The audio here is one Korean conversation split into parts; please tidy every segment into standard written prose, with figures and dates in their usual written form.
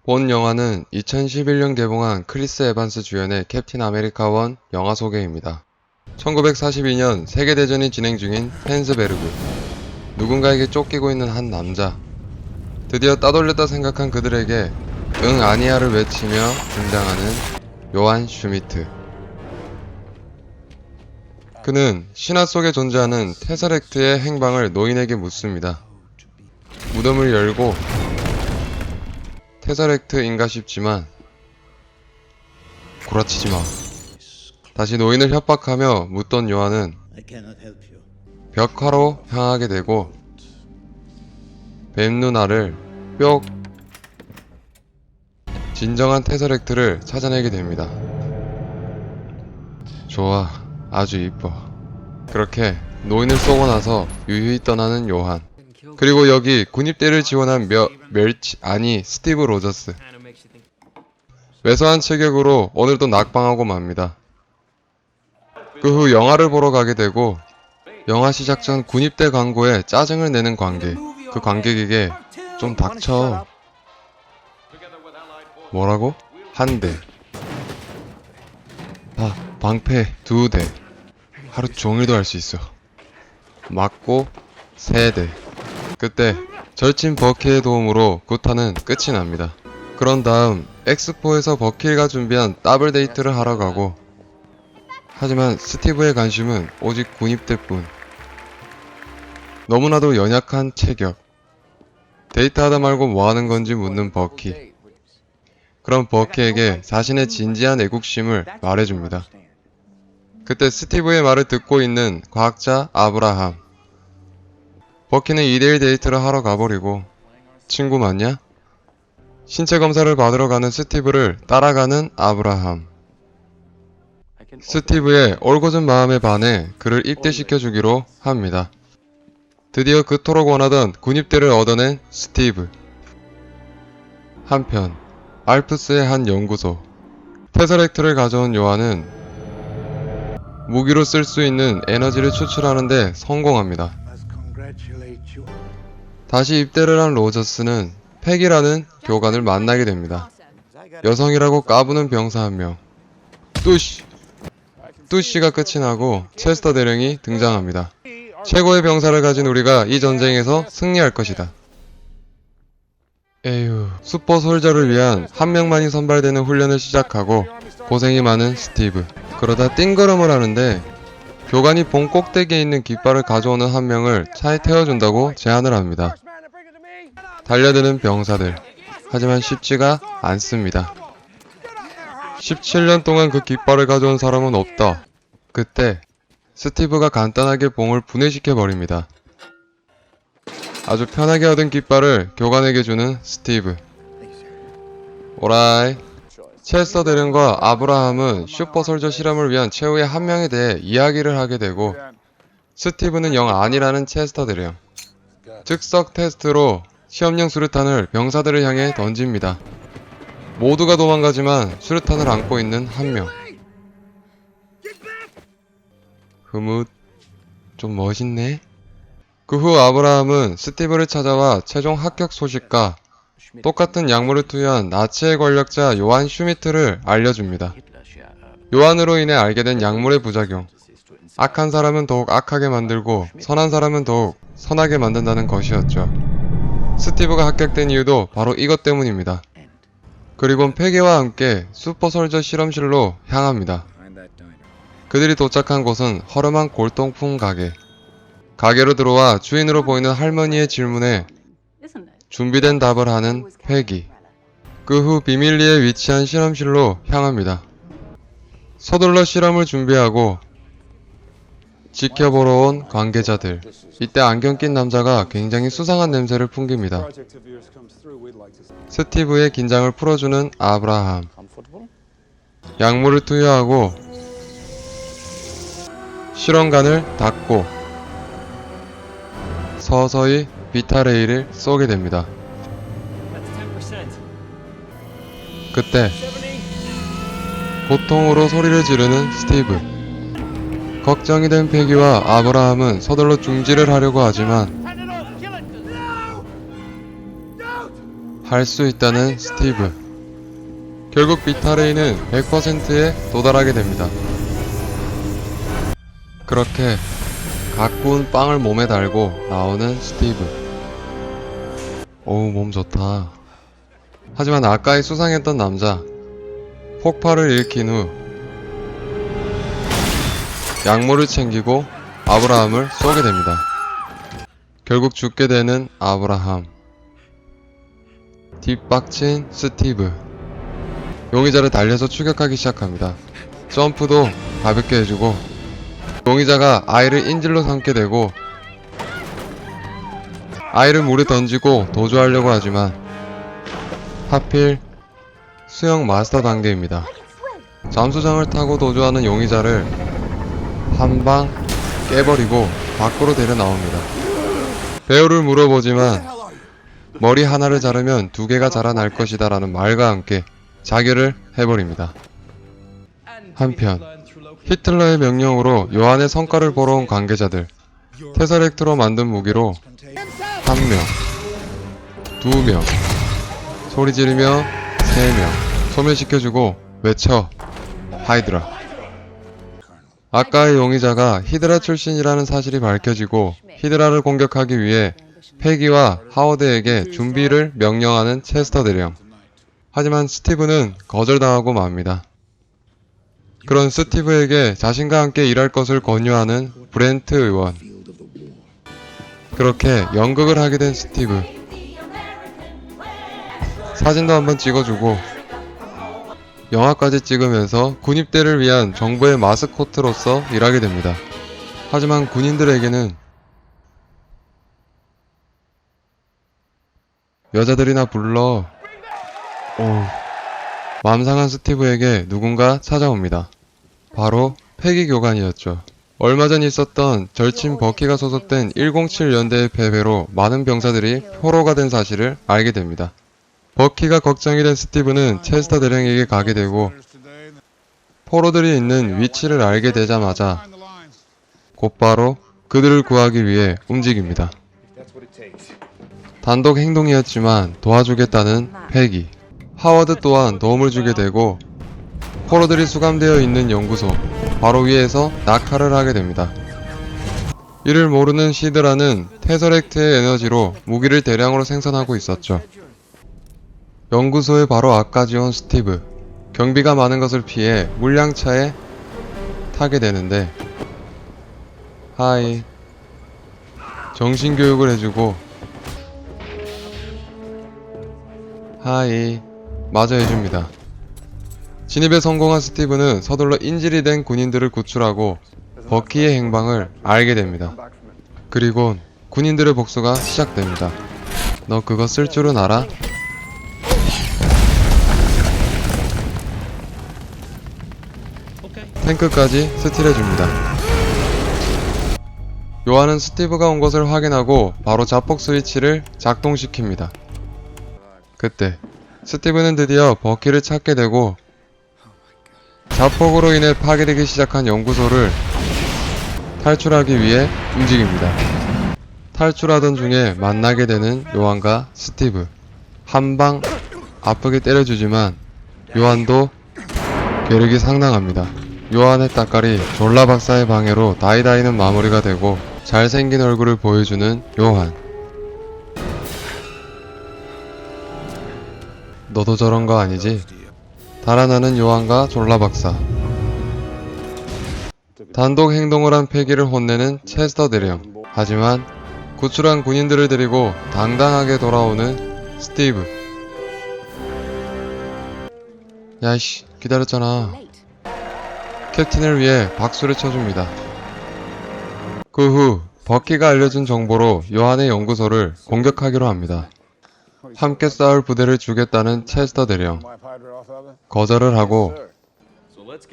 본 영화는 2011년 개봉한 크리스 에반스 주연의 캡틴 아메리카 1 영화 소개입니다. 1942년 세계대전이 진행 중인 펜스베르그. 누군가에게 쫓기고 있는 한 남자. 드디어 따돌렸다 생각한 그들에게 응 아니야를 외치며 등장하는 요한 슈미트. 그는 신화 속에 존재하는 테서렉트의 행방을 노인에게 묻습니다. 무덤을 열고 테서렉트인가 싶지만 구라치지마. 다시 노인을 협박하며 묻던 요한은 벽화로 향하게 되고 뱀 누나를 뿅! 진정한 테서렉트를 찾아내게 됩니다. 좋아, 아주 이뻐. 그렇게 노인을 쏘고 나서 유유히 떠나는 요한. 그리고 여기 군입대를 지원한 스티브 로저스. 왜소한 체격으로 오늘도 낙방하고 맙니다. 그 후 영화를 보러 가게 되고 영화 시작 전 군입대 광고에 짜증을 내는 관객. 그 관객에게 좀 닥쳐. 뭐라고? 한 대. 방패 2대. 하루 종일도 할 수 있어. 맞고 3대. 그때 절친 버키의 도움으로 구타는 끝이 납니다. 그런 다음 엑스포에서 버키가 준비한 더블 데이트를 하러 가고, 하지만 스티브의 관심은 오직 군입대뿐. 너무나도 연약한 체격. 데이트하다 말고 뭐하는 건지 묻는 버키. 그럼 버키에게 자신의 진지한 애국심을 말해줍니다. 그때 스티브의 말을 듣고 있는 과학자 아브라함. 버키는 2대1 데이트를 하러 가버리고, 친구 맞냐? 신체 검사를 받으러 가는 스티브를 따라가는 아브라함. 스티브의 올곧은 마음에 반해 그를 입대시켜주기로 합니다. 드디어 그토록 원하던 군입대를 얻어낸 스티브. 한편 알프스의 한 연구소. 테서렉트를 가져온 요한은 무기로 쓸 수 있는 에너지를 추출하는데 성공합니다. 다시 입대를 한 로저스는 팩이라는 교관을 만나게 됩니다. 여성이라고 까부는 병사 한 명. 뚜시가 끝이 나고 체스터 대령이 등장합니다. 최고의 병사를 가진 우리가 이 전쟁에서 승리할 것이다. 에휴, 슈퍼 솔저를 위한 한 명만이 선발되는 훈련을 시작하고 고생이 많은 스티브. 그러다 띵그름을 하는데 교관이 봉 꼭대기에 있는 깃발을 가져오는 한 명을 차에 태워준다고 제안을 합니다. 달려드는 병사들. 하지만 쉽지가 않습니다. 17년 동안 그 깃발을 가져온 사람은 없다. 그때 스티브가 간단하게 봉을 분해시켜버립니다. 아주 편하게 얻은 깃발을 교관에게 주는 스티브. 오라이. 체스터 대령과 아브라함은 슈퍼솔저 실험을 위한 최후의 한 명에 대해 이야기를 하게 되고, 스티브는 영 아니라는 체스터 대령. 즉석 테스트로 시험용 수류탄을 병사들을 향해 던집니다. 모두가 도망가지만 수류탄을 안고 있는 한 명. 흐뭇. 좀 멋있네. 그 후 아브라함은 스티브를 찾아와 최종 합격 소식과 똑같은 약물을 투여한 나치의 권력자 요한 슈미트를 알려줍니다. 요한으로 인해 알게 된 약물의 부작용. 악한 사람은 더욱 악하게 만들고 선한 사람은 더욱 선하게 만든다는 것이었죠. 스티브가 합격된 이유도 바로 이것 때문입니다. 그리곤 폐기와 함께 슈퍼솔저 실험실로 향합니다. 그들이 도착한 곳은 허름한 골동품 가게. 가게로 들어와 주인으로 보이는 할머니의 질문에 준비된 답을 하는 패기. 그 후 비밀리에 위치한 실험실로 향합니다. 서둘러 실험을 준비하고 지켜보러 온 관계자들. 이때 안경 낀 남자가 굉장히 수상한 냄새를 풍깁니다. 스티브의 긴장을 풀어주는 아브라함. 약물을 투여하고 실험관을 닫고 서서히 비타레이를 쏘게 됩니다. 그때 고통으로 소리를 지르는 스티브. 걱정이 된 패기와 아브라함은 서둘러 중지를 하려고 하지만 할 수 있다는 스티브. 결국 비타레이는 100%에 도달하게 됩니다. 그렇게 갓 구운 빵을 몸에 달고 나오는 스티브. 어우, 몸 좋다. 하지만 아까의 수상했던 남자, 폭발을 일으킨 후 약물을 챙기고 아브라함을 쏘게 됩니다. 결국 죽게 되는 아브라함. 뒷박친 스티브. 용의자를 달려서 추격하기 시작합니다. 점프도 가볍게 해주고 용의자가 아이를 인질로 삼게 되고 아이를 물에 던지고 도주하려고 하지만 하필 수영 마스터 단계입니다. 잠수장을 타고 도주하는 용의자를 한 방 깨버리고 밖으로 데려 나옵니다. 배우를 물어보지만 머리 하나를 자르면 두 개가 자라날 것이다 라는 말과 함께 자결을 해버립니다. 한편 히틀러의 명령으로 요한의 성과를 보러 온 관계자들, 테서렉트로 만든 무기로 1명, 2명, 소리 지르며 3명 소멸시켜주고 외쳐 하이드라. 아까의 용의자가 히드라 출신이라는 사실이 밝혀지고 히드라를 공격하기 위해 패기와 하워드에게 준비를 명령하는 체스터 대령. 하지만 스티브는 거절당하고 맙니다. 그런 스티브에게 자신과 함께 일할 것을 권유하는 브렌트 의원. 그렇게 연극을 하게 된 스티브. 사진도 한번 찍어주고 영화까지 찍으면서 군입대를 위한 정부의 마스코트로서 일하게 됩니다. 하지만 군인들에게는 여자들이나 불러. 맘상한 스티브에게 누군가 찾아옵니다. 바로 패기 교관이었죠. 얼마 전 있었던 절친 버키가 소속된 107 연대의 패배로 많은 병사들이 포로가 된 사실을 알게 됩니다. 버키가 걱정이 된 스티브는 체스터 대령에게 가게 되고 포로들이 있는 위치를 알게 되자마자 곧바로 그들을 구하기 위해 움직입니다. 단독 행동이었지만 도와주겠다는 패기. 하워드 또한 도움을 주게 되고 포로들이 수감되어 있는 연구소 바로 위에서 낙하를 하게 됩니다. 이를 모르는 히드라는 테서렉트의 에너지로 무기를 대량으로 생산하고 있었죠. 연구소에 바로 앞까지 온 스티브. 경비가 많은 것을 피해 물량차에 타게 되는데 하이 정신교육을 해주고 하이 마저 해줍니다. 진입에 성공한 스티브는 서둘러 인질이 된 군인들을 구출하고 버키의 행방을 알게 됩니다. 그리고 군인들의 복수가 시작됩니다. 너 그거 쓸 줄은 알아? 탱크까지 스틸해줍니다. 요한은 스티브가 온 것을 확인하고 바로 자폭 스위치를 작동시킵니다. 그때 스티브는 드디어 버키를 찾게 되고 자폭으로 인해 파괴되기 시작한 연구소를 탈출하기 위해 움직입니다. 탈출하던 중에 만나게 되는 요한과 스티브. 한 방 아프게 때려주지만 요한도 괴력이 상당합니다. 요한의 따까리 졸라 박사의 방해로 다이다이는 마무리가 되고 잘생긴 얼굴을 보여주는 요한. 너도 저런 거 아니지? 달아나는 요한과 졸라 박사. 단독 행동을 한 패기를 혼내는 체스터 대령. 하지만 구출한 군인들을 데리고 당당하게 돌아오는 스티브. 야이씨, 기다렸잖아. 캡틴을 위해 박수를 쳐줍니다. 그 후 버키가 알려준 정보로 요한의 연구소를 공격하기로 합니다. 함께 싸울 부대를 주겠다는 체스터 대령. 거절을 하고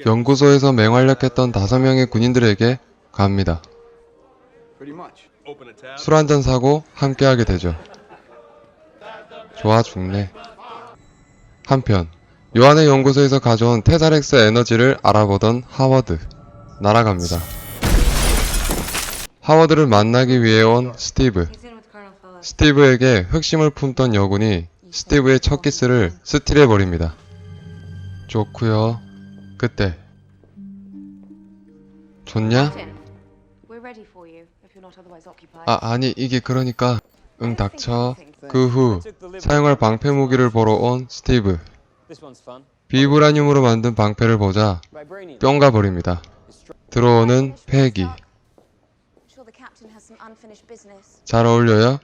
연구소에서 맹활약했던 5명의 군인들에게 갑니다. 술 한잔 사고 함께하게 되죠. 좋아 죽네. 한편 요한의 연구소에서 가져온 테사렉스 에너지를 알아보던 하워드. 날아갑니다. 하워드를 만나기 위해 온 스티브. 스티브에게 흑심을 품던 여군이 스티브의 첫 키스를 스틸해버립니다. 좋구요. 그때 좋냐? 아니 이게 그러니까 응 닥쳐. 그 후 사용할 방패 무기를 보러 온 스티브. 비브라늄으로 만든 방패를 보자 뿅 가버립니다. 들어오는 패기. 잘 어울려요?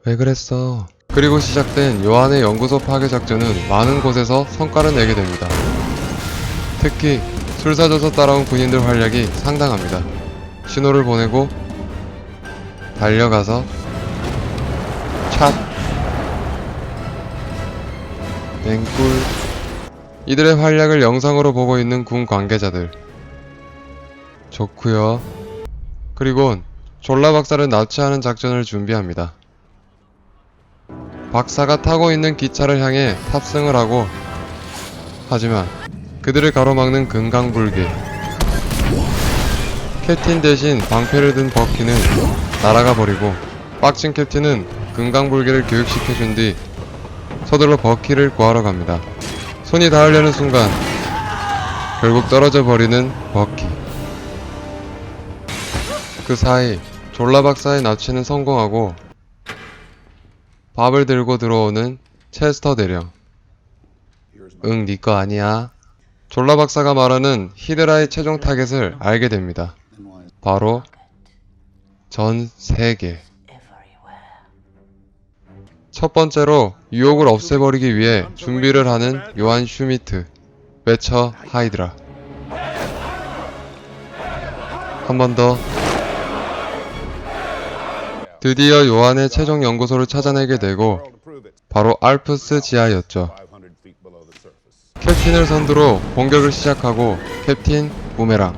왜 그랬어? 그리고 시작된 요한의 연구소 파괴 작전은 많은 곳에서 성과를 내게 됩니다. 특히 술 사줘서 따라온 군인들 활약이 상당합니다. 신호를 보내고 달려가서 찹 맹꿀. 이들의 활약을 영상으로 보고 있는 군 관계자들. 좋구요. 그리곤 졸라 박사를 납치하는 작전을 준비합니다. 박사가 타고 있는 기차를 향해 탑승을 하고, 하지만 그들을 가로막는 금강불개. 캡틴 대신 방패를 든 버키는 날아가 버리고, 빡친 캡틴은 금강불개를 교육시켜준 뒤 서둘러 버키를 구하러 갑니다. 손이 닿으려는 순간 결국 떨어져 버리는 버키. 그 사이 졸라 박사의 납치는 성공하고 밥을 들고 들어오는 체스터 대령. 응, 니꺼 아니야. 졸라 박사가 말하는 히드라의 최종 타겟을 알게 됩니다. 바로 전 세계. 첫 번째로 유혹을 없애버리기 위해 준비를 하는 요한 슈미트, 외쳐 하이드라. 한 번 더. 드디어 요한의 최종 연구소를 찾아내게 되고 바로 알프스 지하였죠. 캡틴을 선두로 공격을 시작하고 캡틴 부메랑,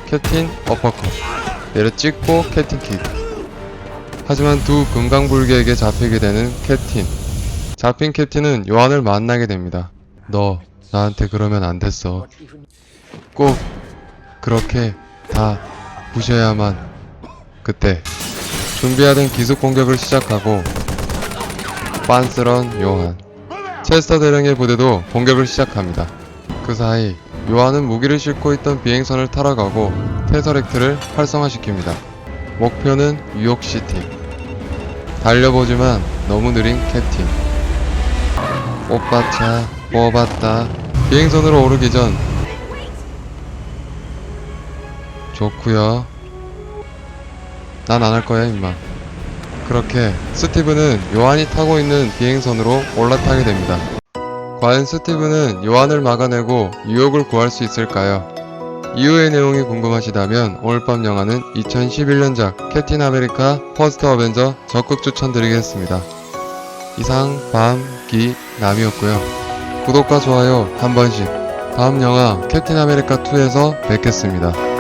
캡틴 어퍼컷, 내려찍고 캡틴 킥. 하지만 두 금강불개에게 잡히게 되는 캡틴. 잡힌 캡틴은 요한을 만나게 됩니다. 너 나한테 그러면 안 됐어. 꼭 그렇게 다 부셔야만. 그때 준비하던 기습 공격을 시작하고 빤스런 요한, 체스터 대령의 부대도 공격을 시작합니다. 그 사이 요한은 무기를 싣고 있던 비행선을 타러 가고 테서렉트를 활성화시킵니다. 목표는 뉴욕시티. 달려보지만 너무 느린 캡틴. 오빠차 뽑았다. 비행선으로 오르기 전 좋구요. 난 안 할 거야 임마. 그렇게 스티브는 요한이 타고 있는 비행선으로 올라타게 됩니다. 과연 스티브는 요한을 막아내고 유혹을 구할 수 있을까요? 이후의 내용이 궁금하시다면 오늘 밤 영화는 2011년작 캡틴 아메리카 퍼스트 어벤져 적극 추천드리겠습니다. 이상 밤, 기, 남이었고요. 구독과 좋아요 한 번씩. 다음 영화 캡틴 아메리카 2에서 뵙겠습니다.